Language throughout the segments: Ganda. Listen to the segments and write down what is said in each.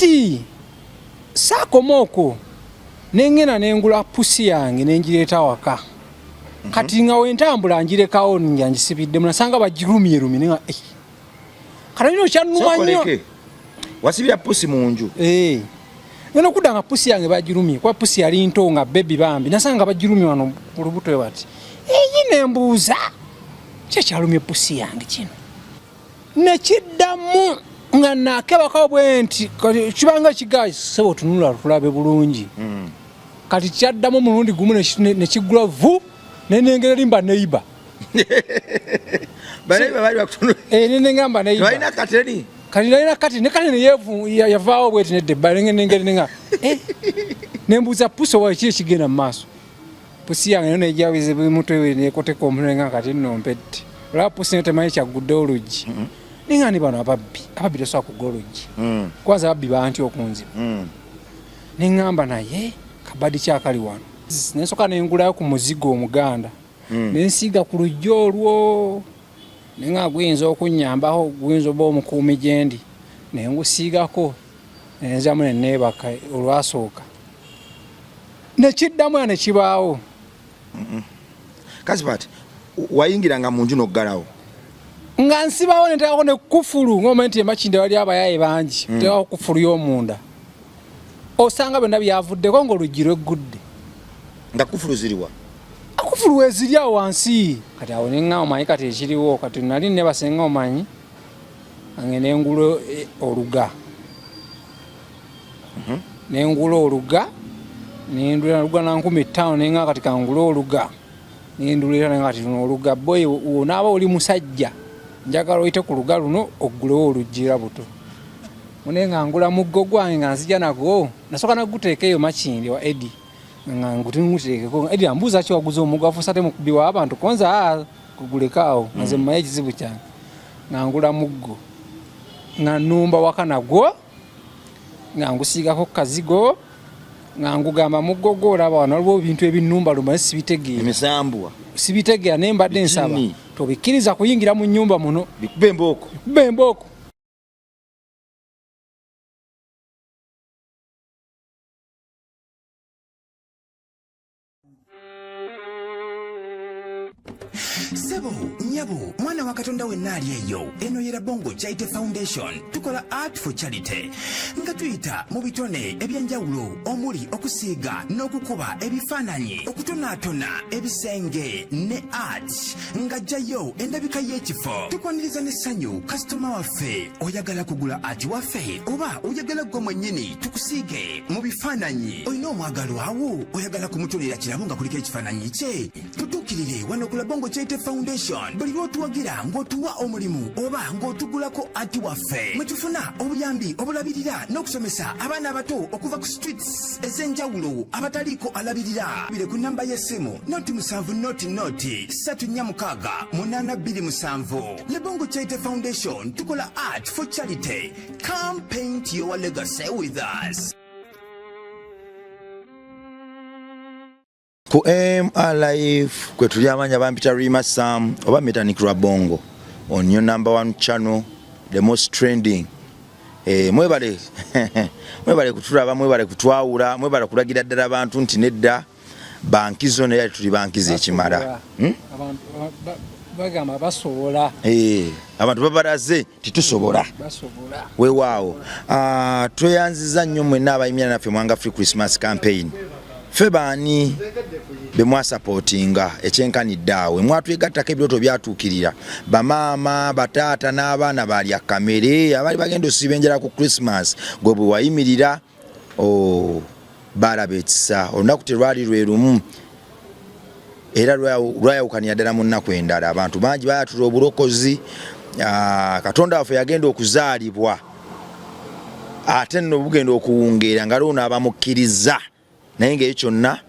kati saakomaoko nengena nengula pusi yange nengireeta waka kati nga wentambula njirekawo njanjisibiddemu nasanga bagirumye nenga kati nino kyannuma nnyo wasibira pusi mu nju ngeno okudda nga pusi yange bagirumye kuba pusi yali nto nga bebi bambi nasanga bagirumye wano ku lubuto bati nembuuza kyekyalumye pusi yange kino nekiddamu nga nakebakawo bwe nti kibanga kigayi sebo otunula tulabe bulungi kati kyaddamu omulundi gumu nekigula vu nenengera limba neiba nenengamba neiba kati nalina kati nekati neyevu yavaawo bweti nedde balengenengeri nenga nembuuza pusi owa kiri kigenda mu maaso pusi yange nejawize mutwe we nekoteka omunenga kati nnompedde olaba pusi netemanyi kyagudde oluggi nengani bano ababbi tosobola kugga oluggi kwanza ababbi banti okunziba neŋŋamba naye kabadi kyakali wano nensoka nengulayo ku muzigo omuganda nensiiga ku luggi olwo nenga guyinza okunyambaho guyinza oba omukuumi gyendi nengusiigako nenzamu neneebaka olwasooka nekiddamu ya nekibaawo kasipati wayingiranga mu nju noggalawo nga nsibawo neteekako ne kufulu ng'omanyi nti emakinde wali abayaye bangi teekako kufulu y'omunda osanga byonna byavuddeko ng'oluggi lweggudde nga kufulu ziriwa akufulu weziri awo wansi kati awo nenga omanyi kati ekiriwo kati nali nebasenga omanyi ange nengula oluga nengula oluga nendula oluga na 15 nenga kati kangula oluga nendulira nenga kati luno oluga boy onaaba oli musajja njagala oyite ku luga luno oggulewo oluggira buto munenga ngula muggo gwange nga nzija nago nasoka naguteekeyo makindi wa Eddie nga ngutinguteekeko Eddie ambuuza ki waguza omuggo afusate mukubiwa abantu konza kugulekaawo nze mmaye ekizibu kyange nga ngula muggo nga numba waka nagwo nga ngusiigako kazigo nga ngugamba muggo gwo olaba wano waliwo ebintu ebinnumba lumaye sibitegeera emisambwa sibitegeera naye mbadde nsaba tobikkiriza kuyingira mu nnyumba muno bikube embooko Sebo, nyabo, mwana wa Katonda wenna ali eyo. Eno yera Bongo Charity Foundation. Tukola art for charity. Nga tuyita mu bitone ebyenjawulo omuli okusiiga n'okukuba ebifaananyi, okutonaatona ebisenge ne art. Nga jjayo endabika y'ekifo. Tukwaniriza n'essanyu kasitoma waffe. Oyagala kugula art waffe oba oyagala gwe mwennyini tukusiige mu bifaananyi. Olina omwagalo awo oyagala kumutonera kirabo nga kuliko ekifaananyi kye. Tutuukirire wano ku Bongo Charity Foundation. Buli lw'otuwagira ng'otuwa omulimu oba ng'otugulako ati waffe. Mwe tufuna obuyambi obulabirira n'okusomesa abaana abato okuva ku streets ez'enjawulo abataliiko alabirira. Bire ku nnamba y'essimu noti 7 noti 346 827. Le Bongo Charity Foundation tukola art for charity. Come paint your legacy with us. Ku MRLife kwe tuli amanya bampita Rima Sam oba Metanikirwa Bongo on your number 1 channel, the most trending. Mwebale mwebale kutulaba, mwebale kutwawula, mwebale kulagira ddala abantu nti nedda banki zone yali tuli banki z'ekimala. Abantu bagamba basobola. Abantu babalaze titusobola. Basobola. Weewaawo. Tweyanziza nnyo mwenna abayimira naffe Mwanga Free Christmas campaign. Febani bemwa supportinga ekyenkanidde awe mwatwegattako ebirooto byatuukirira bamaama bataata n'abaana bali akamere abali bagenda osiba enjala ku Christmas gwe bwe wayimirira balaba ekisa olunaku terwali lwe lumu era lwayawukanira ddala mu nnaku endala abantu bangi bayatula obulokozi Katonda waffe yagenda okuzaalibwa ate nno bugenda okuwungeera nga loono abamukkiriza naye ng'ekyo kyonna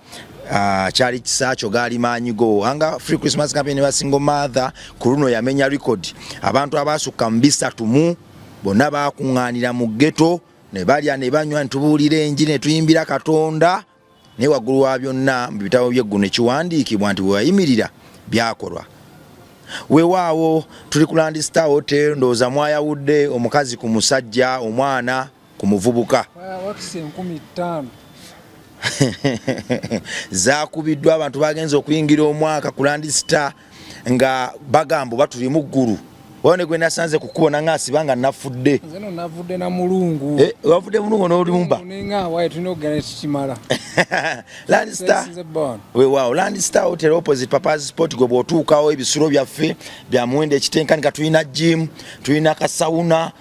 kyali kisakyo gaali maanyigo anga Free Christmas campaign wa single mother ku luno yamenya record abantu abasukka mu 3 bonna bakuŋŋaanira mu ghetto ne balya ne banywa ntubuulira enji ne tuyimbira Katonda ne waggulu wa byonna mu bitabo by'eggulu ekiwandiikibwa nti wewayimirira byakolwa. Weewaawo tuli ku Land Star Hotel ndowooza mwayawudde omukazi ku musajja omwana ku muvubuka wakise 15 zakubiddwa abantu bagenze okuyingira omwaka ku Land Star nga bagambo batulimu ggulu wone gwe nasanze kukubona ngasibanga nafudde zeno navudde na mulungu wavudde mulungu n'olimba ninga waye tunogana tikimala Land Star wow Land Star hotel opposite Papa's Sport gwe bwotuukawo ebisulo byaffe bya muwende ekitenkani katulina gym tulina kasauna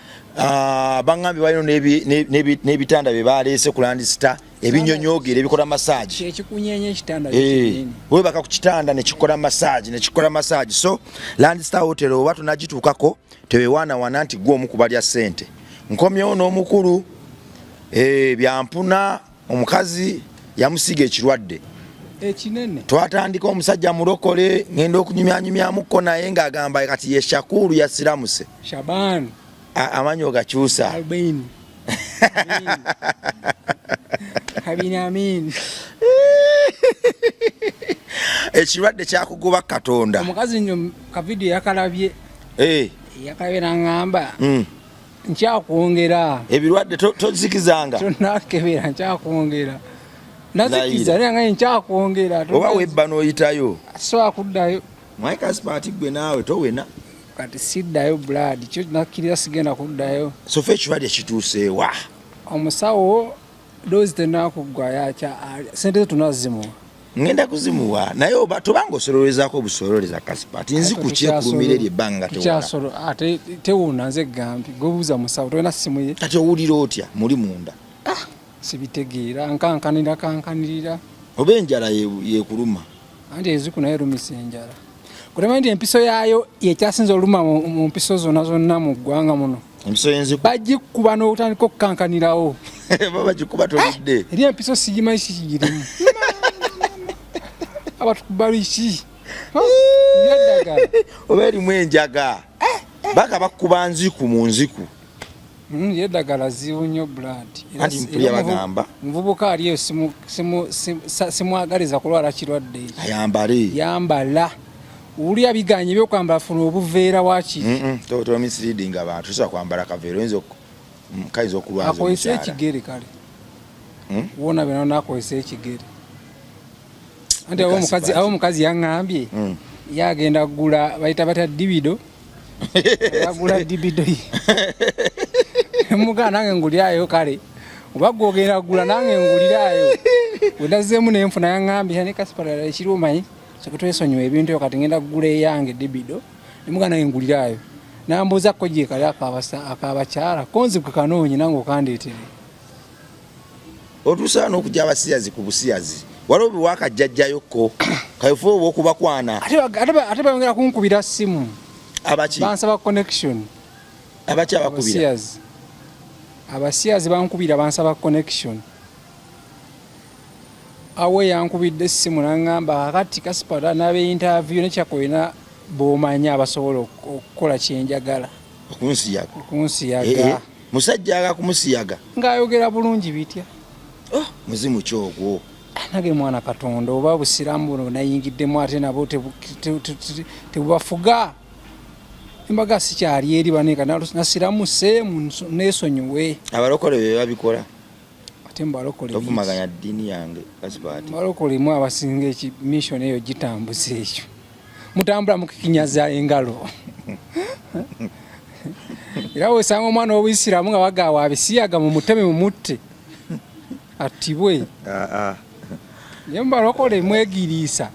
bangambi balino n'ebitanda bye baleese ku Land Star ebinyonyogere ebikola massage ekikunyenye ekitanda kinini we baka ku kitanda ne kikola massage so Land Star hotel oba tunagituukako tewewaana wana nti gwe omu kubalya ssente nkomyewo n'omukulu byampuna omukazi yamusiga ekirwadde ekinene twatandika omusajja mulokole ngenda okunyumyanyumyamuko naye ng'agamba kati ye Shakulu yasiramuse Shaban amanyo gakyusa Albin Amin ekirwadde kyakugoba Katonda omukazi nnyo ka video yakalabye yakalabye nangamba nkyakwongera ebirwadde tozikizanga tonakebera nkyakwongera nazikiza nanga nkyakwongera oba webba n'oyitayo so akuddayo Mike Spati gwe naawe towena kati siddayo blood kyo nakkiriza sigenda kuddayo so fe ekirwadde kituuseewa omusawo dozi tenakugwa yacha sente tunazimu ngenda kuzimuwa naye oba tobanga osololozaako obusololeza Kasipati nzikukyekulumirira ery'ebbanga tekyasolo ate tewuuna nze gambi gobuuza musawo tolina simu ye kati owulira otya muli munda sibitegeera kankanirira oba enjala yekuluma anti eziku naye erumisa enjala kulema nti empiso yaayo yekyasinza oluma mu mpiso zonna mu ggwanga muno empiso y'enziku bagikuba n'otandika okukankanirawo bagikuba tolidde eri empiso sigimanyi kikigirimu abatukubaliki yaddagala oba erimu enjaga baka bakuba nziku mu nziku yeddagala zibu nnyo blood anti mpulya bagamba muvubuka aliyo simwagaliza kulwala kirwadde ayambale yambala ulya biganye byokwambala funa obuveera waki toto misleading abantu tusa kwambala kaveero enzo kaizo okulwaza akoyese ekigere kale wona bena nakoyese ekigere ante awo mukazi yangambye yagenda kugula bayita bata dibido agula dibido muga nange ngulyayo kale oba gwogenda kugula nange ngulirayo wedazeemu nenfuna yangambye ne Kasipala ekiriwo manyi sekutwesonyiwa ebintu kati ngenda kugula eyange dibido nemuga nange ngulirayo nambuuza ko gye kali akabakyala konzibwe kanoonye nange okandeetere otusaana okujja abasiyazi ku busiyazi waliwo biwakajjajjayokko kaifu oba okubakwana ate bayongera kunkubira simu abaki bansaba connection abaki abakubira abasiyazi bankubira bansaba connection awe yankubidde simu nangamba kati Kasipala nabe interview nekyakolina bomanya abasobola okukola kyenjagala okunsiyaga musajja aga kumusiyaga ng'ayogera bulungi bitya muzimu kyogwo nage mwana Katonda oba busiramu buno nayingiddemu ate nabo tebubafuga embaga sikyali eri banika nasiramu seemu nesonyiwe abalokole be babikola ate mbalokole tofumaganya ddiini yange Kasipati mbalokolimu abasinga mission eyo gitambuza ekyo mutambula mukikinyaza engalo era wesanga omwana w'Obuyisiraamu nga bagaawa abisiyaga mu muteme mu mutte atibwe yembalokole mwegiriisa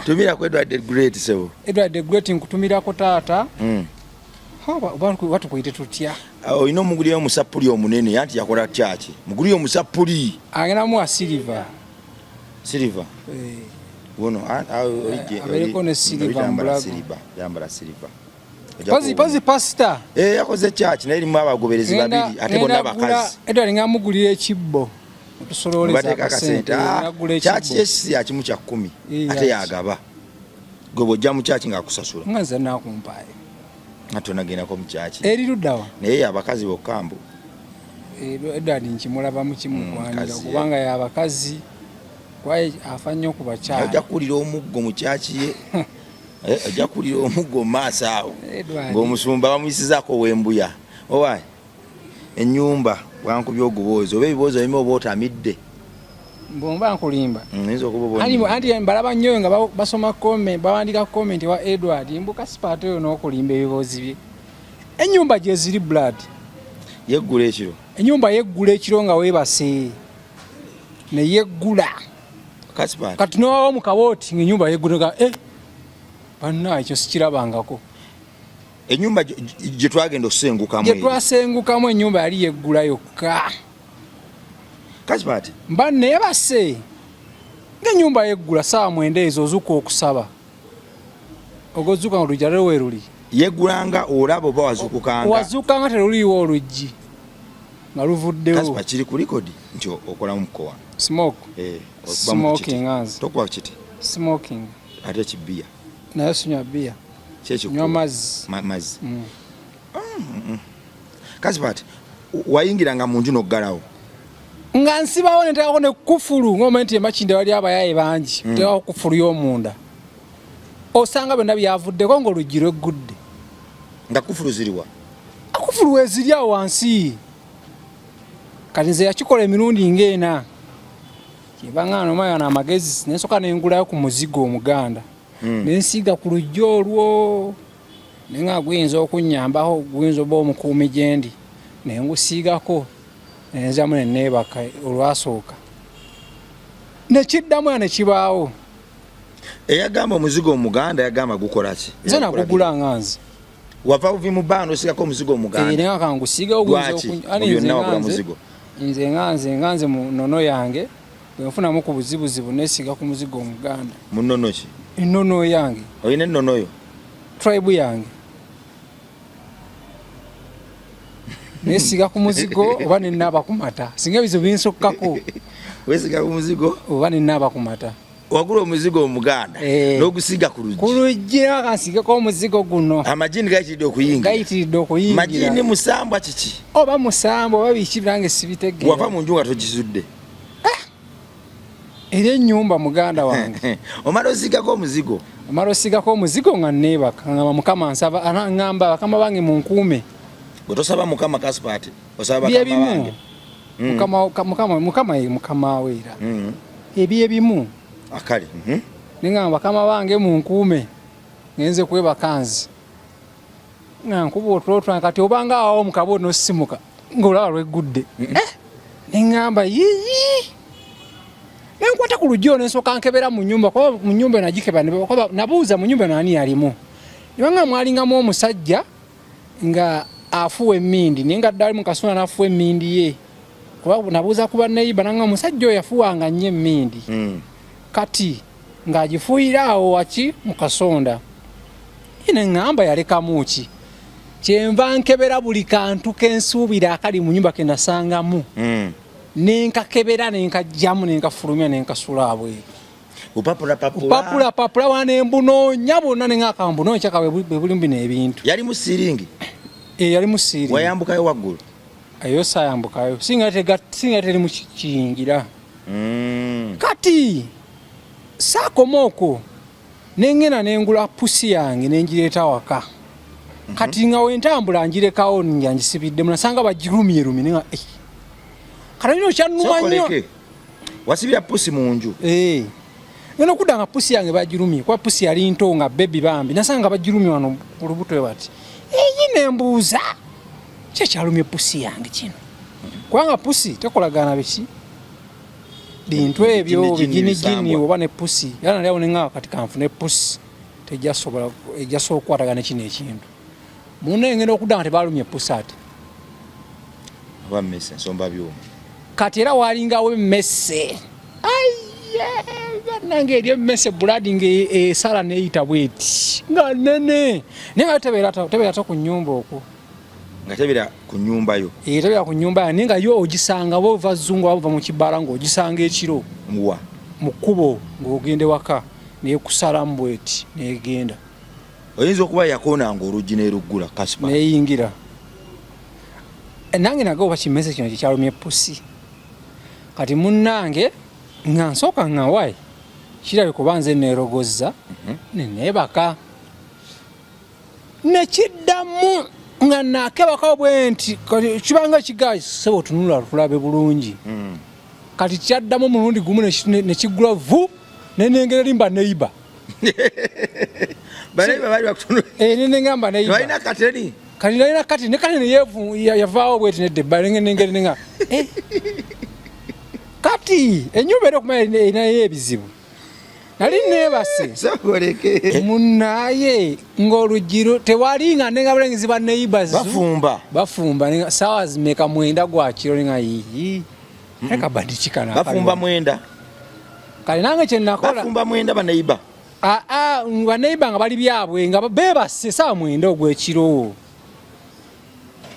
tumira ku Edward the Great sebo Edward the Great nkutumirako taata batukuyite tutya olina omuguliyo omusapuli omunene anti yakola kyaki muguliyo omusapuli agenamu a silver wono abeereko ne silver mbulago yambala silver pazi pasita yakoze kyaki naye erimu abagoberezi babiri ate bonna bakazi Edward ngamugulira ekibbo otusololeza akasente kyaki esi yakimu kya 10 ate yagaba gwe bwojja mu kyaki ng'akusasula nganza nakumpaayo ate onagendako mu kyaki eri luddawa naye abakazi bokkambu Edward nkimulaba mu kimugwanira kubanga y'abakazi kwaye afa nnyo ku bakyala ojja kuwulira omuggo mu kyaki ye ojja kuwulira omuggo mu maaso awo ng'omusumba bamuyisizaako w'embuya Owai ennyumba bwankubye ogubuuzo oba ebibuuzo bimu oba otamidde mbomba nkulimba nzo okubo anti mbalaba nnyo nga basoma comment bawandika comment wa Edward mbuka sipato yo n'okulimba ebibuuzi bye ennyumba gye ziri blood yeggula ekiro ennyumba yeggula ekiro nga weebase ne yeggula Kasipati kati n'owawo mu kabooti ng'ennyumba yeggula banna ekyo sikirabangako ennyumba gye twagenda okusengukamu gye twasengukamu ennyumba yali yeggula yokka Kasipati mba neebase ng'ennyumba yeggula ssaawa 9 ezo ozuuka okusaba ogozuuka nga olujja lwe luli yeggulanga olaba oba wazuukanga teruliiwo oluggi nga luvuddewo Kasipati kiri ku likodi nti okolamu mukowa smoking hands tokuba kiti smoking ate kibiya naye sinywa bbiya nywa mazzi Kasipati wayingiranga mu nju n'oggalawo nga nsibawo neteekako ne kufulu ng'omanye nti emakinde wali abayaye bangi teekako kufulu y'omunda osanga byonna byavuddeko ng'oluggi lweggudde nga kufulu ziriwa akufulu weziri awo wansi kati nze yakikola emirundi ng'ena kibanga nomaya na amagezi nensoka nengulayo ku muzigo omuganda nensiiga ku luggi olwo nenga guyinza okunnyambaho guyinza oba omukuumi gyendi nengusiigako nenzamu neneebaka olwasooka nekiddamu ne kibaawo eyagamba omuzigo omuganda yagamba gukola ki nze nagugula nga nze wava buvi mu bbanda osigako omuzigo omuganda nenga kangusiigawo muzigo nze nganze mu nnono yange bwenfunamu ku buzibuzibu nesiiga ku muzigo omuganda mu nnono ki ennono yange olina ennono yo tribe yange nesiiga ku muzigo oba nenaaba ku mata singa ebizo binsokkako wesiga ku muzigo oba nenaaba ku mata wagula omuzigo omuganda n'ogusiiga ku luggi kansiigeko omuzigo guno amagini gayitiridde okuyingira magini musambwa kiki oba musambwa oba biki birange sibitegeera wava mu nju nga togizudde era ennyumba muganda wange omala osiigako omuzigo nga neebaka ngamba mukama nsaba ngamba bakama bange mu nkuume gwe tosaba mukama Kasipati osaba bakama bange mukama weera ebyebimu akali nengamba bakama bange mu nkuume ngenze kwebaka nze nga nkuba otulotwa kati obanga awo mu kabodi n'osimuka ng'olaba lweggudde nengamba yiyi nenkwata ku luggi nensooka nkebera mu nnyumba kuba mu nnyumba nagikeba nabuuza mu nnyumba nani yalimu nibanga mwalingamu omusajja nga afuwa emmindi naye nga ddali mu kasuna n'afuwa emmindi ye kuba nabuuza ku bannayiba nanga omusajja oyo yafuwanga nnyo emmindi kati ng'agifuuyira awo waki mu kasonda ine ngamba yalekamu ki kyenva nkebera buli kantu kensuubira akali mu nnyumba kenasangamu nenkakebera nenkajjamu nenkafulumya nenkasula abweru upapula wanembunoonya bonna nengakambunonya kyaka bwebuli n'ebintu yali mu siringi yali mu siringi wayambukayo waggulu ayo sayambukayo singa teri mu kiyingira kati saakoma okwo nengena nengula pusi yange nengireeta waka kati nga wentambula njirekawo nga ngisibiddemu nasanga bagirumyerumye nenga kalino kyannuma nnyo wasibira pusi mu nju ngena okudda nga pusi yange bagirumye kuba pusi yali nto nga bebi bambi nasanga bagirumye wano ku lubuto bati eyi nembuuza kyekyalumye pusi yange kino kubanga pusi tekolagana biki bintu ebyo biginigini oba ne pusi era nalyawo nenga kati kanfune pusi ejjasobola okukwatagana kino ekintu muno engenda okudda nga tebalumye pusi ate oba mmese nsomba byuma kati era walingawo emmese nange eri emmese buladi ngaesala neyita bweti nga nene naye nga tebeera ku nnyumba okwo nga tebera ku nnyumba yo tebera ku nnyumba naye nga yo ogisanga bova zungu bava mu kibbala ng'ogisanga ekiro mu kkubo ng'ogende waka neekusalamu bweti neegenda oyinza okuba yakoonanga oluggi neeruggula Kasipati neeyingira nange nage oba kimmese kino kyekyalumya pusi kati munnange nga nsooka ngawayi kirabe kuba nze neerogozza neneebaka nekiddamu nga nakebako bwenti kati kibanga kigayi sebo tunula tulabe bulungi kati kyaddamu mulundi gumu ne kigula vu nenengera limba neiba baneiba bali bakutunula nenengamba neiba balina kateni kati nalina kati ne kati yevu yavaawo bweti nedde nengera nenga kati enyumba eri okumanya erinayo ebizibu nali nebase sakoleke munaye ng'olugiro tewalinga nenga bulenzi ba neighbors bafumba nenga sawa zimeka mwenda gwa kiro nenga yiyi eka bandikikana bafumba mwenda kale nange kye nakola bafumba mwenda ba neighbor ba neighbor nga bali byabwe nga bebase sawa mwenda ogw'ekiro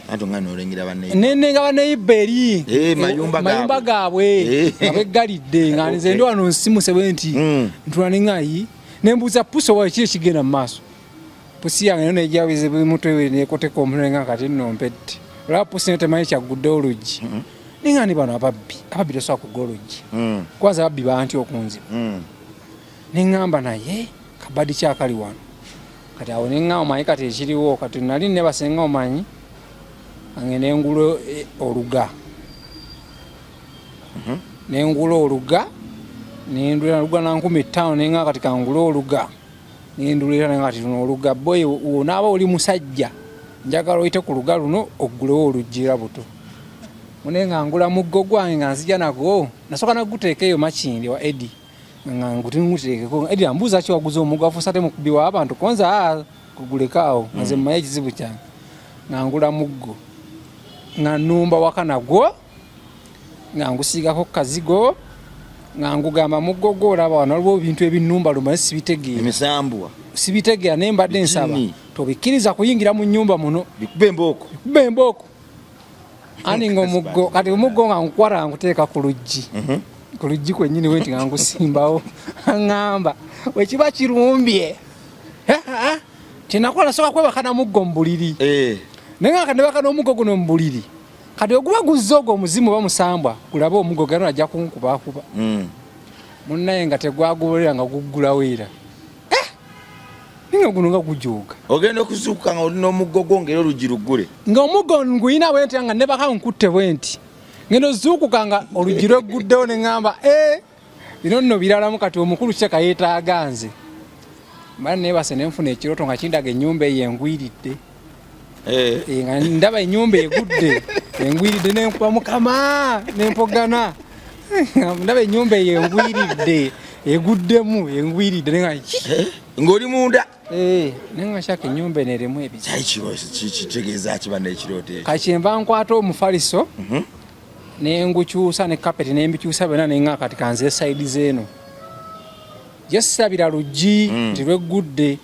anto ngano olengera ba neighbor nenga ba neighbor eri mayumba gaabwe nga begalidde nga nze ndo wano nsimuse bwenti ntula nengayi nembuuza puso wa kiri kigenda mu maaso pusi yange nejawize bimutwe we nekoteka omuliro nga kati nno mpette olaba pusi netemanyi kyagudde oluggi ninga ni bano ababbi tosobola kugga oluggi kwanza ababbi banti okunziba neŋŋamba naye kabadi kyakali wano kati awo neŋŋamba omanyi kati ekiriwo kati nali nebasenga omanyi ange nengula oluga nengula oluga nendula oluga na 15 nenga kati kangula oluga nendulira nenga kati luno oluga boy onaaba oli musajja njagala oyite ku luga luno oggulewo oluggira buto munenga ngula muggo gwange nga nzija nago nasoka naguteekeyo makindi wa Eddie nga ngutinguteekeko Eddie ambuuza ki waguza omuggo afusate mu kubiwa abantu konza kugulekaawo nze mmaye ekizibu kyange nga ngula muggo nga numba wakanagwo nga ngusiigako kazigo nga ngugamba muggo gwo olaba wano waliwo ebintu ebinumba lumba sibitegeera emisambwa sibitegeera ne mbadde nsaba tobikkiriza kuyingira mu nnyumba muno bikube embooko ani ng'omuggo kati omuggo nga nkukwata nkuteeka ku luggi kwennyini wenti nga ngusimbawo aŋŋamba wekiba kirumbye kyenakola soka kwebaka na muggo mu buliri naye nga kanebaka n'omuggo guno mu buliri kati oguba guzza ogwo omuzimu bamusambwa gulabe omuggo gano ajja kunkubakuba munnaye nga tegwagoberera nga guggulawo era ninga guno nga gujuuka ogenda okuzuuka nga olina omuggo gwo ngera oluggi luggule nga omuggo nguyina bwenti nga nebaka nkutte bwenti ngenda ozuukuka nga oluggi lwegguddewo ne ŋŋamba bino nno biralamu kati omukulu kyeka yeetaaga nze mala neebase ne nfuna ekirooto nga kindaga ennyumba eyo engwiridde nga ndaba ennyumba egudde engwiridde nenkuba mukama nempogana ndaba ennyumba eyo engwiridde eguddemu engwiridde ng'oli munda nenga shaka ennyumba eno erimu kitegeeza kibanna ekirooto ekyo kakyenva nkwata omufaliso nengukyusa ne kapeti nembikyusa byonna nenga kati kanze saidi zeeno jesabira luggi nti lweggudde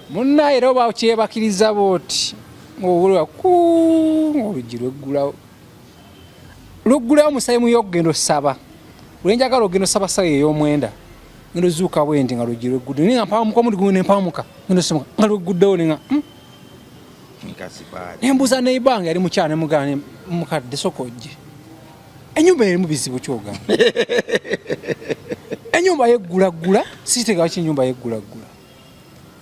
munnaye era oba kyebakiriza booti ng'obulwa oluggi luggulawo musayimu y'okugenda osaba lwenjagala ogenda osaba sayo ey'omwenda ngenda ozuuka bwenti nga luggi lweggudde ninga mpamuka omundi gumu nempamuka ngenda osoma nga lwegguddewo ninga nembuuza neibange yali mukyala nemugana mukadde soka ojje ennyumba erimu bizibu kyogamba ennyumba yeggulaggula sikitegeka ki ennyumba yeggulaggula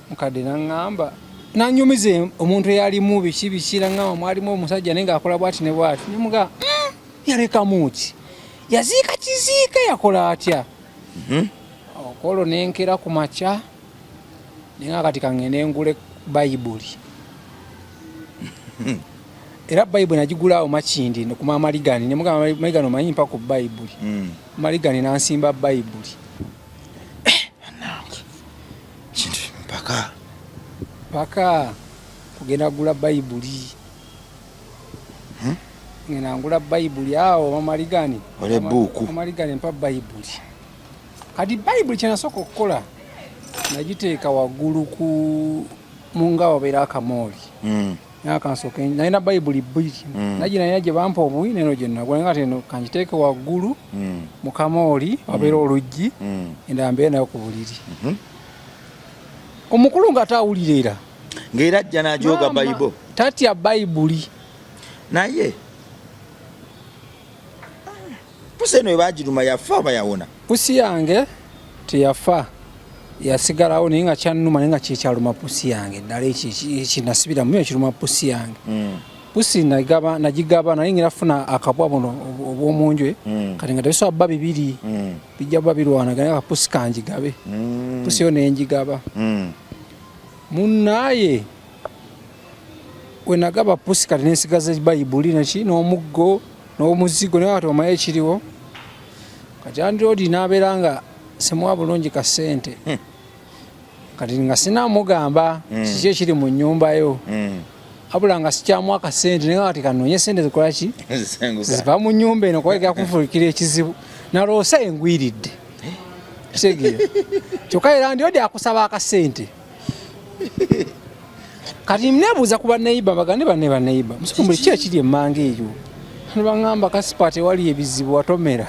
mukadde naŋŋamba nanyumize omuntu eyalimu biki bikira ŋŋamba mwalimu omusajja naye ngaakola bwati ne bwati nemuga yalekamu ki yaziika kiziika yakola atya okolo nenkera ku makya nenga kati kangende ngule bayibuli era bayibuli nagigulaawo makindi nekuma maligani nemugamba maligani omanyi mpa ku bayibuli maligani nansimba bayibuli paka kugenda gula bayibuli ngena ngula bayibuli awo mamaligani ole buku mamaligani mpa bayibuli kati bayibuli kyenasooka okukola nagiteeka waggulu ku munga wabeera akamooli nakansooka nalina bayibuli bbiri naginalina gye bampa obuwi neno gye nagula nga teno kankiteeke waggulu mu kamooli wabeera oluggi endala mbeera nayo ku buliri omukulu nga tawulira era ng'era ajja n'ajoga bayibo tatya bayibuli naye pusi eno ebagiruma yafa oba yawona pusi yange teyafa yasigalawo naye nga kyannuma naye nga kyekyaluma pusi yange ddala kinasibira muyo kiruma pusi yange pusi nagigaba naye ngirafuna akabwa buno obw'omunjwe kati nga tebisobola bba bibiri bijja bba birwanagana akapusi kanjigabe pusi yo nenjigaba munnaye we nagaba pusi kati nensigaza bayibuli naki n'omuggo n'omuzigo naye kati omaye ekiriwo kati andirodi n'abeera nga semuwa bulungi ka ssente kati nga sinamugamba kiki ekiri mu nnyumba yo abula nga sikyamuwa ka ssente naye kati kanoonye ssente zikola ki ziva mu nnyumba eno kuba gakunfuukira ekizibu naloosa engwiridde kitegeera kyokka era andirodi akusaba akasente kati nebuuza ku baneiba bagande baneiba musukumbuli ki ekiri emmanga eyo nibagamba kasipati wali ebizibu watomera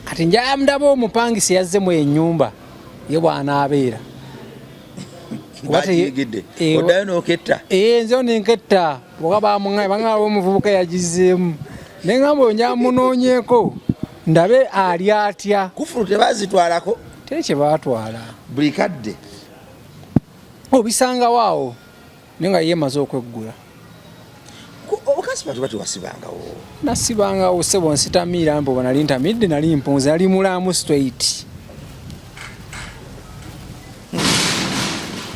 kati njamundaba omupangisi yazzemu ennyumba ye bwanaabeera odayo noketta nzeyo nenketta banga omuvubuka yagizeemu neŋamba onyamunoonyeeko ndabe ali atya kufulu tebazitwalako teri kyebatwala buli kadde obisangawo awo naye nga yemaze okweggula okasipati bati wasibangawo nasibangawo sebo nsitamiira mbo nali ntamidde nali mpunze nali mulaamu straight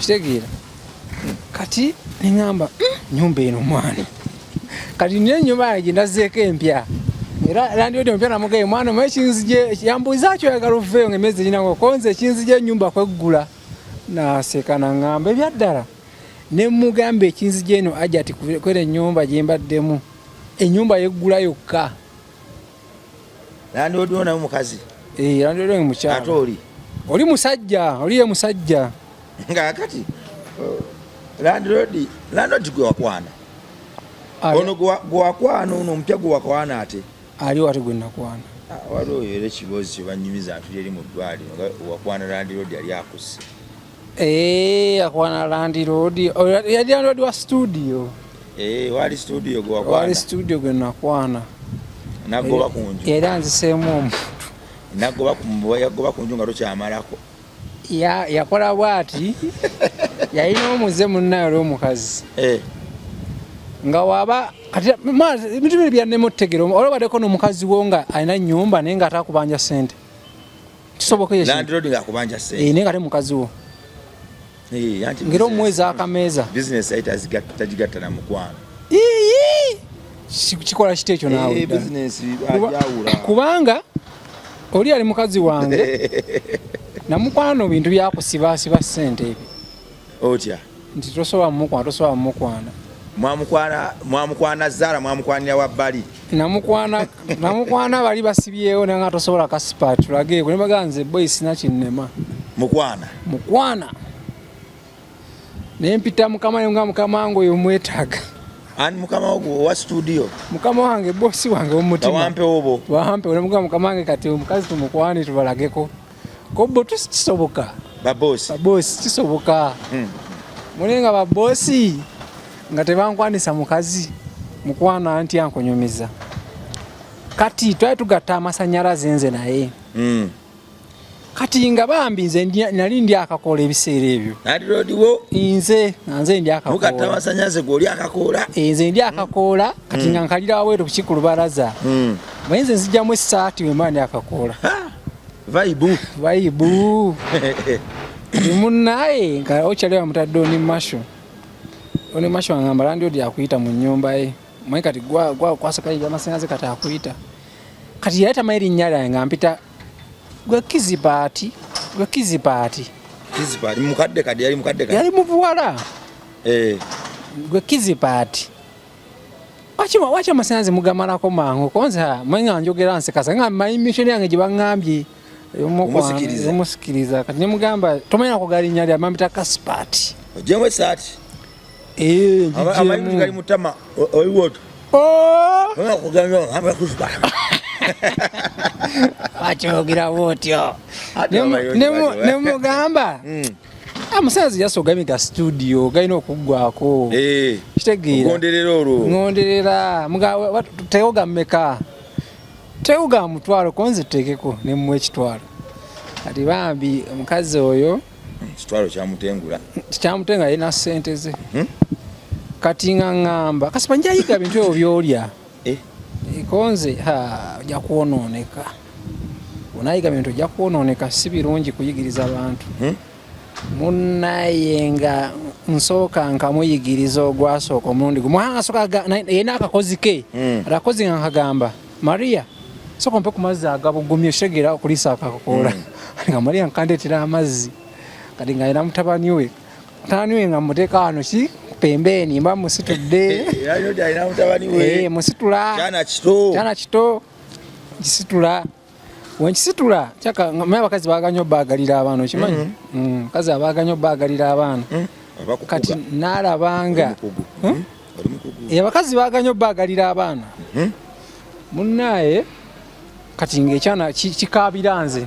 kitegeera kati neŋamba nyumba eno mwana kati niyo ennyumba yange ndazzeeko empya era landiodi empya namugaye mwana omaye kinzije yambuuza kyoyagala oveeyo ngaemyezi ginango konze ekinzije ennyumba kweggula naseka naŋŋamba ebyaddala nemugamba ekinzije eno ajja ati kwera ennyumba gyembaddemu ennyumba yeggula yokka landiodi onayo mukazi landiodi onge mukyala ate oli musajja oli ye musajja nga kati landlord gwe wakwana ono gwewakwana ono omupya gwe wakwana ate aliwo ate gwe nakwana waliwo era ekibozi kyebanyumiza ntuli eri mu ddwaliro nga wakwana landlord yali akuse akwana landlord yali landlord wa studio wali studio gwe wakwana wali studio gwe nakwana nagoba ku nju era nziseemu omuntu yagoba ku nju nga tokyamalako yakola bwati yalina omuze munnaye olw'omukazi nga waba kati ebintu biri byannema otutegera olabaddeko n'omukazi wo nga alina nnyumba naye nga atakubanja ssente kisoboka naye nga ate mukazi wo ngera omwezi akameeza bizinesi ayi tagigatta na mukwano kikola kiti ekyo naawe kubanga oli ali mukazi wange namukwano bintu byakusibaasiba ssente ebyo otya nti tosobola mumukwana mwamukwana zaala mwamukwanira wabbali namukwana bali basibyewo naye nga tosobola kasipaati tulageeko nebaganze boyi sina kinnema mukwana naye mpita mukama nga mukama wange oyo mwetaaga ani mukama wa studio mukama wange bosi wange omutima wampe nemuga mukama wange kati omukazi tumukwani tubalageko kobo tusikisoboka babosi kisoboka mulenga babosi nga tebankwanisa mukazi mukwana anti ankonyumiza kati twali tugatta amasanyalaze nze naye kati nga bambi nze nali ndi akakola ebiseera ebyo nze ndi akakola kati nga nkalira waweeru kuki ku lubalaza naye nze nzijjamu essaati wemba ndi akakola vaibu munnaye nga okyali bamutadde oni masho angamba landiodi akuyita mu nnyumba ye maye kati gwasakaija amasanyaze kati akuyita kati yaleta maye erinnya lyange nga mpita gwe kizipaati yali mubuwala gwe kizipaati waki amasanyaze mugamalako mangu konze maye nga njogera nsekasa nga mayimishoni yange gye baŋŋambye omusikiriza kati nemugamba tomanya kugala linnya lya mampita kasipaati ojemu esaati amayimbi gali mutama oliwoto wakyogera bwotyo nemugamba amasanyaze yasogamiga studio galina okuggwako kitegeera ngonderera tewoga mmeka tewoga mutwalo konze tekeko nemuwa ekitwalo kati bambi omukazi oyo kitwalo kyamutenga yina ssente ze kati ngamba kasipa njayiga bintu ebyo byolya ikonze ojja kwonooneka onayiga bintu ojja kwonooneka si birungi kuyigiriza abantu munnaye nga nsooka nkamuyigiriza ogwasooka omulundi gumwanga soka yena akakozi ke atakozi nga nkagamba Maria soko mpe ku mazzi agabugumye shegera okulisa akakola nga Maria nkandeetera amazzi kati nga yena mutabani we nga muteeka wano ki pembeni mba musitudde musitula kyana kito kisitula wenkisitula kyaka mwe abakazi baganyo bagalira abaana okimanyi kazi abaganyo bagalira abaana kati nalabanga abakazi baganyo bagalira abaana munnaye kati ng'ekyana kikabiranze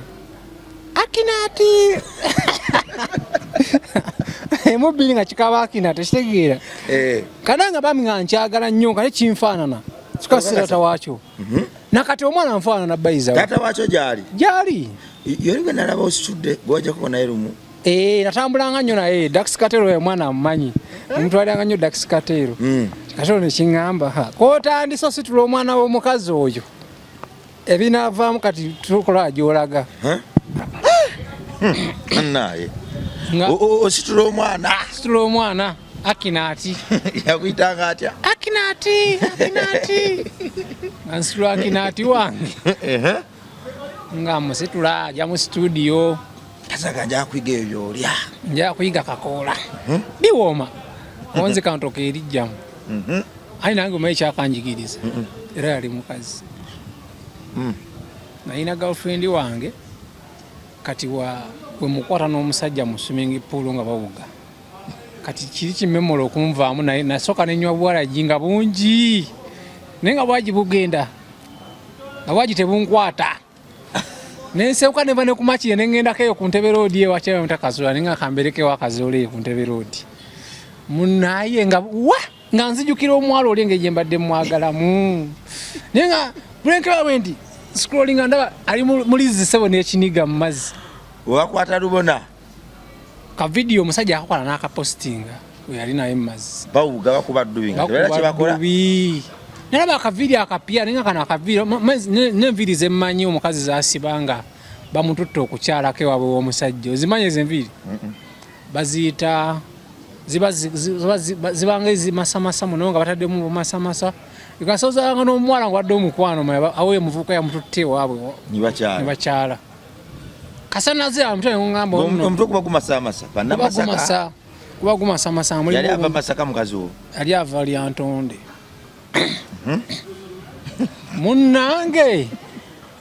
akinati emubiri nga kikaba akinati kitegeera kadanga bami nga nkyagala nnyo kale kinfaanana kikasira tawakyo nakati omwana nfaanana bayiza tata wakyo gyali yoli gwe nalaba ositudde gwojja kubona erumu natambulanga nnyo naye Dax Katero ye mwana amumanyi mutwalanga nnyo Dax Katero Katero nekiŋŋamba kootandisa ositula omwana w'omukazi oyo ebinaavaamu kati tukola gy'olaga naye ositula omwana akinati yakuyitanga atya akinati nga nsitula akinati wange nga musitula ajja mu studio tasaga njakuyiga ebyo byolya njakuyiga kakoola biwooma onzi kantoka erijjamu ayi nange omanyi kyakanjigiriza era yali mukazi nalina girlfriend wange kati we mukwata n'omusajja mu swimming pool nga bawuga kati kiri kimemola okunvaamu naye nasooka nenywa bwalagi nga bungi naye nga bwagi bugenda nga bwagi tebunkwata nenseuka neva ne kumakire nengendako eyo ku ntebe roodi ewakyayo mutakazola nenga kamberekewo akazola eyo ku ntebe roodi munaye nga nga nzijukira omwalo oli engeri gyembadde mwagalamu naye nga bulenkera bwe nti scrollinga ndaba ali mulizi sebo n'ekiniga mu mazzi owakwata lubona ka video omusajja akakola n'akapostinga we yali naye mu mazzi bawuga bakuba ddubi nga tebera kyebakola nalaba akavidiyo akapya naye nga kano akavidiyo n'enviiri zemmanyi omukazi zasibanga bamututte okukyalako ewaabwe w'omusajja ozimanyi ezo enviiri baziyita zibanga ezimasamasa muno nga bataddemu bumasamasa ikasoozanga n'omuwala nga wadde omukwano awo emuvubuka yamututte ewaabwe ne bakyala kasanaze amutwe ngamba omutwe kuba gumasamasa kuba gumasamasa yali ava Masaka mukazi wo yali ava Lyantonde munnange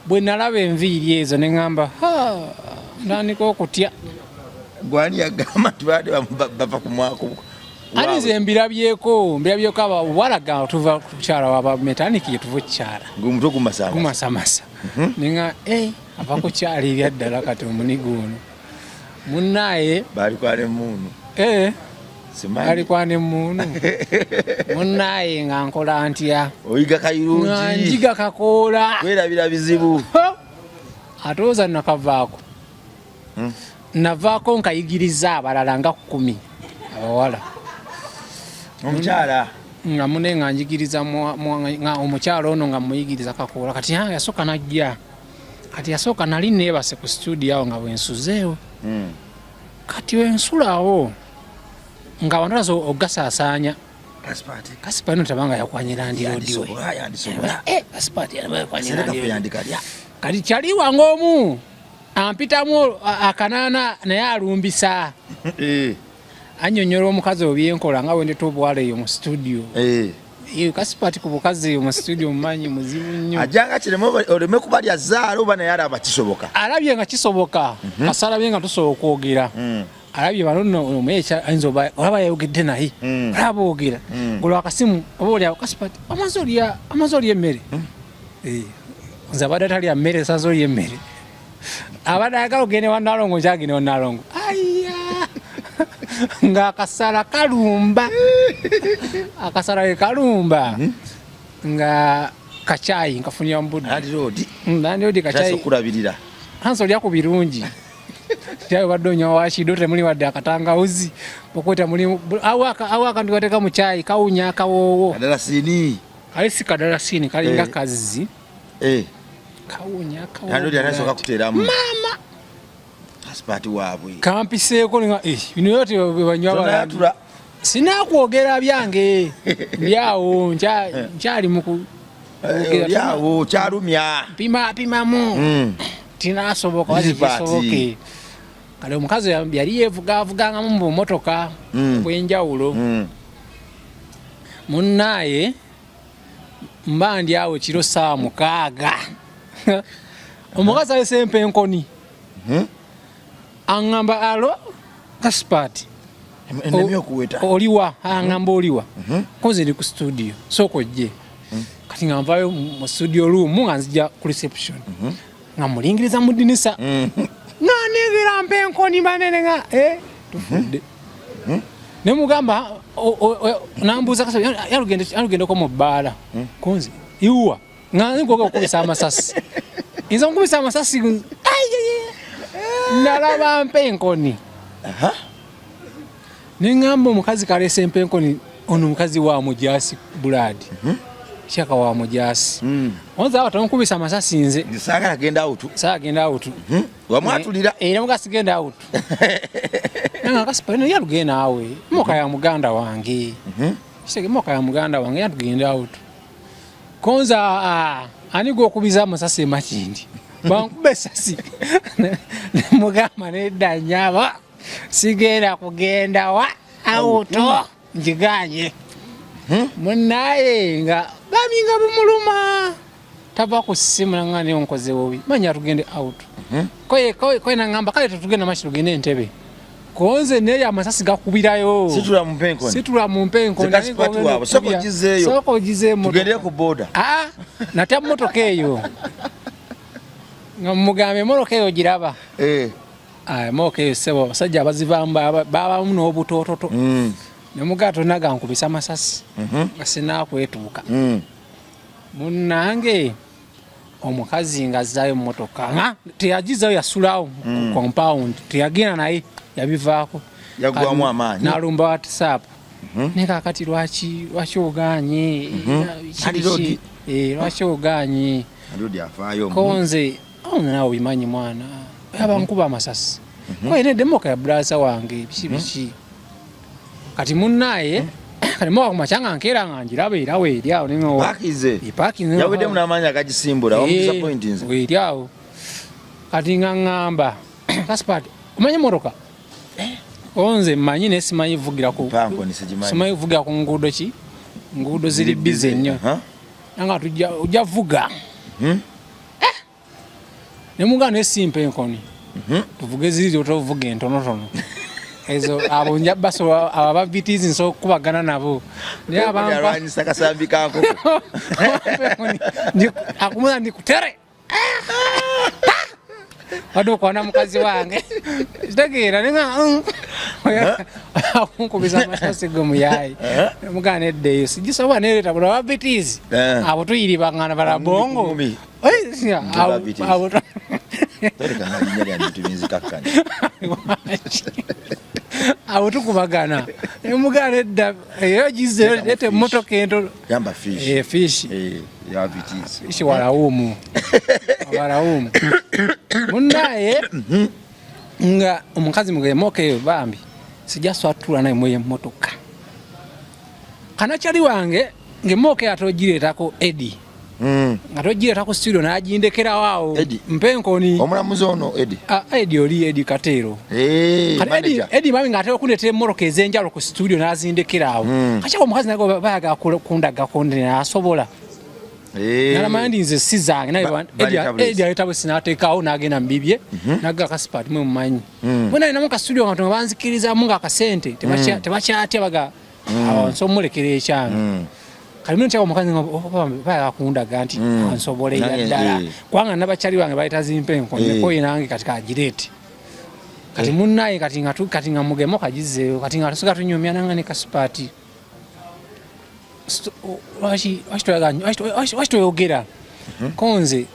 bwe nalaba enviiri ezo ne ngamba ntandika okutya gwani yagamba tubadde bava ku mwako alize mbirabyeko abawalaga tuva kukyala waba metaniki yetuva okukyala ng'omutwe gumasamasa ninga ava kukyala eryaddala kati omunigo ono munnaye balikwane muunu balikwane muunu munnaye nga nkola ntya oyiga kayirungi nga njiga kakoola kwerabira bizibu atooza nakavaako navaako nkayigiriza abalala nga 10 abawala omukyala nga mune nga njigiriza nga omukyala ono nga muyigiriza kakoola kati yasooka najja kati yasooka nali neebase ku studio awo nga bwensuzeewo kati wensulawo nga wantolaza ogasaasaanya Kasipati no tabanga yakwanyira ndiodiwe Kasipati yakwanyira ndiodiwe kati kyaliwa ng'omu ampitamu akanaana naye alumbisa annyonnyola omukazi obyenkola nga wendeta obwala eyo mu studio Kasipati ku bukazi eyo mu studio mumanyi muzibu nnyo ajanga kireme oleme kubalya zaala oba naye alaba kisoboka alabye nga kisoboka kasalabye nga tusobola okwogera alabye bano omuyeekya ayinza olaba yayogedde naye olaba boogera golwa akasimu oba olyawo Kasipati amaze olya emmere nze abadde atalya mmere saza olya emmere abadde ayagala ogende wannalongo nkyagende wannalongo nga akasala kalumba akasala ke kalumba nga kacaayi nkafunira mu budde nandi odi kacaayi okulabirira hansi olya ku birungi Tyayo badonya washido temuli wadde akatangawuzi pokweta muli awaka ndiwateka mu chai kawunya kawowo kadalasini alisi kadalasini kalinga kazi kawunya kawowo nando lyanasoka kuteramu mama Gaspard wabwe kampiseeko nga bino yote banywa bala sinakwogera byange byawo nkyali muku yawo kyalumya pimamu tinasoboka wazisoboke kale omukazi yali yevugavuganga mu motoka bwenjawulo munnaye mbandi awo kiro saa 6 omukazi alese empenkoni angamba alo Gaspard oliwa angamba oliwa koze ndi ku studio sokojje kati ngamvayo mu studio room nga nzija ku reception nga mulingiriza mu dinisa nga nigira mpenkoni manene nga tufudde ne mugamba nambuza kasa yalugende ko mu bbaala konzi iwa nga ngoga okubisa amasasi inza nkubisa amasasi nalaba mpenkoni nengamba omukazi kalese mpenkoni ono mukazi wa mujasi buladi shaka wa mujasi onza watankubisa amasasi nze saga agenda out wamwatulira era mugasi genda out nanga Gaspard yalugenda awe moka ya muganda wange shege moka ya muganda wange yatugenda out konza anigo okubiza amasasi makindi bankube sasi mugamba nedanyaba sigera kugenda wa auto njiganye munaye nga baminga bumuluma tava ku simu nangane onkoze wobi manya tugende auto koye nangamba kale tutugenda mashi tugende Entebbe konze neya amasasi gakubirayo situla mu mpenkoni soko gizeyo tugende ku border nata motoka eyo ngamugambe motoka eyo giraba motoka eyo sebo basajja bazivamba baba muno obutototo nemugato naga nkubisa amasasi asina kwetuuka munnange omukazi ngazayo motoka teyagizayo yasulawo compound teyagenda naye yabivaako yagwamu amaanyi nalumba WhatsApp nekakati lwaki oganye lwaki oganye konze nawe bimanyi mwana yabankuba amasasi koine demoka ya brasa wange biki kati munnaye kati mwa kumachanga nkera nganjirabe irawe eryawo ningo pakize yawede munamanya akagisimbula disappoint nze eryawo kati ngamba Gaspard umanye moroka onze manyi nesimanyi vugira ku simanyi vugira ku ngudo ki ngudo ziri busy nnyo nanga tujja vuga nemugano esimpe nkoni tuvuge ziri otovuga entonotono ezo abo njabaso aba BTs nso kubagana nabo ne abamba nisakasambika ako akumuna ndikutere wado kwana mukazi wange zitegeera ninga akunkubisa amasasi gomu yayi mugane eddeyo sigisoba nereta bula aba BTs abo tuyiri bangana bala bongo abo awo tukubagana emugana edda eyogize lete motoka ento yamba fish fish ya vitis ishi walaumu munnaye nga omukazi mugemoke bambi sijaswatula naye moye motoka kana chali wange ngemoke atogiretako Eddie ngatogira tako studio najindekera wao mpenkoni omulamuzi ono Eddie oli Eddie Katero Eddie mami ngatero kunete moroka ezenjalo ku studio nazindekera awo kachako mukazi nago bayaga kundaga konde asobola nalamandi nze sizange nayo Eddie ayitabo sinatekawo nagenda mbibye naga Gaspard mwe mumanyi bona ina muka studio ngato banzikiriza munga akasente tebachya baga so mulekere ekyanga kalimo nchako mukazi baya kundaga nti ansobole yaddala kwanga nabachali wange bayita zimpenko neko inange katika ajirete kati munnaye kati ngamugemo kagizeyo kati ngatusuka tunyumya nangane Gaspard washi toyogera konze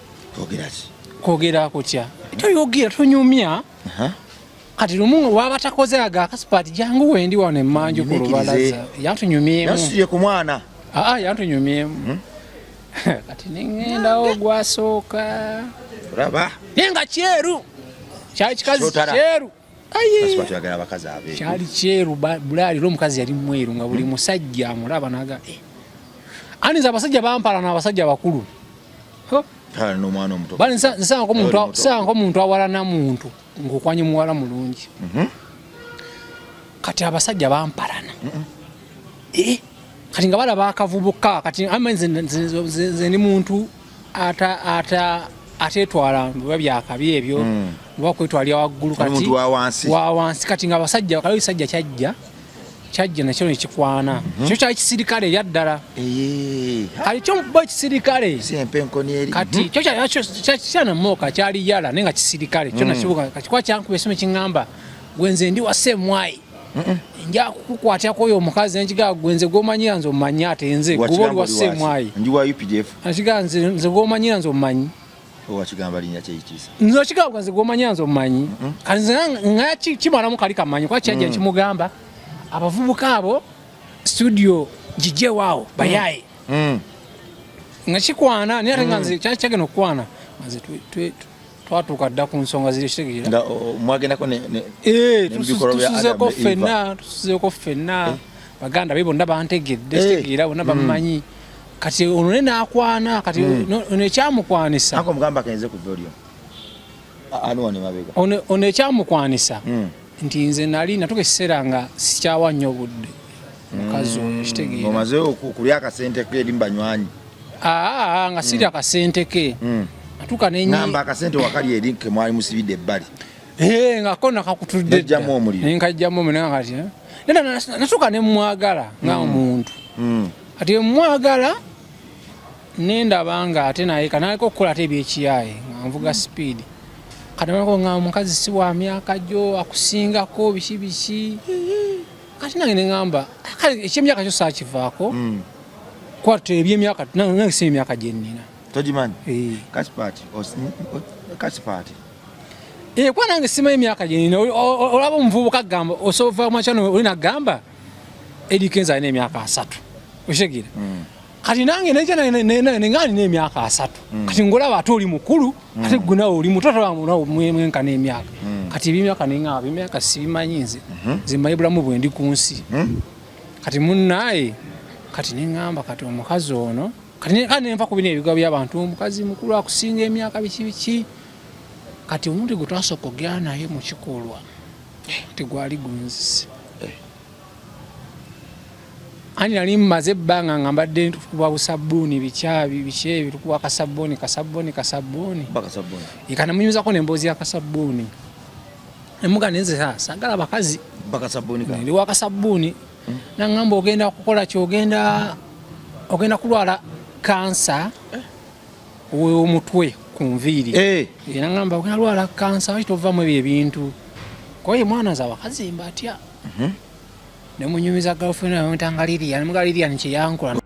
kogera kucha toyogera tunyumya kati lumu waba takoze aga Kasipati jangu wendi wane manju ku lubalaza yantunyumyemu yasuye ku mwana yantunyumyemu kati ningenda ogwasoka raba yenga cheru kyali kikazi cheru Kasipati yagala abakazi abe kyali cheru bulali lo mukazi yali mweru nga buli musajja amulaba naga aniza abasajja bampala n'abasajja bakulu no mwana omuto bali nsanko muntu awalana muntu ngokwanye muwala mulungi kati abasajja bampalana kati nga balaba akavubuka kati amenze ni muntu atetwala byakabi ebyo bakwetwalya waggulu kati wa wansi kati nga abasajja kali sajja kyajja nakyo nekikwana kyo kya kisirikale yaddala kali kyo mbo kisirikale kati kyo kyana moka kyali yala nenga kisirikale kyo nakibuka kati kwa kyanku besome kingamba gwenze ndi wasemwai nja kukwatya koyo omukazi njiga gwenze gomanyira nzo manya ate nze guboli wasemwai ndi wa UPDF njiga nze gomanyira nzo manyi owakigamba linya kyekisa nzo kigamba nze gomanyira nzo manyi kanze ngachi kimala mu kali kamanyi kwa kyajja kimugamba abavubuka abo studio jije wao bayaye ngachikwana ni atenganze kyageno okwana maze twatuka dda ku nsonga ziri kitegeera nga mwagenda ne tusuzeko fenna baganda bibo ndaba antegedde kitegeera bonna bamanyi kati ono nakwana kati ono kyamukwanisa ako mugamba kenze ku volume ane mabega ono kyamukwanisa nti nze nali natuka ekiseera nga sikyawa nnyo budde mukazi oyo kitegeera omaze okulya akasente ke eri mbanywanyi nga siri akasente ke natuka namba akasente wakali eri ke mwali musibidde ebbali nga kona kakutudde jamu omuliro nkajjamu omuliro kati natuka ne mwagala nga omuntu ati mwagala nendaba nga ate naye kanaliko okukola ate ebyekiyaye nga nvuga speed kati nga omukazi si wa myaka gyo akusingako biki kati nange neŋŋamba ekyemyaka kyo saakivaako kwate ebyemyaka nange si emyaka gye nnina togimanyi Kasipati kwa nange simanyi emyaka gye nnina olaba omuvubuka agamba osova mwakyano oli nagamba Eddie Kenzo alina emyaka 3 okitegeera kati nange nengani n'emyaka 3 kati ngolaba ate oli mukulu ate gwe nawe oli muto mwenka n'emyaka kati ebyemyaka neŋŋaba emyaka sibimanyi nze mmanyi bulamu bwe ndi ku nsi kati munnaye kati neŋŋamba kati omukazi ono kati nenva ku bino ebigambo by'abantu omukazi mukulu akusinga emyaka biki kati omuntu gwe twasooka ogera naye mu kikolwa tegwali gunzise ani nali mmaze ebbanga nga mbadde tukuba busabbuuni bikyabi tukuba kasabbuuni ikanamunyuzako n'emboozi y'akasabbuuni emuga nenze sagala bakazi ndi wakasabbuuni naŋŋamba ogenda kukola kyogenda kulwala kansa w'omutwe ku nviiri naŋŋamba ogenda lwala kansa waki tovaamu ebyo ebintu koye mwana za bakazimba atya nemunyumiza girlfriend yamutanga Lilian muga Lilian kyeyankola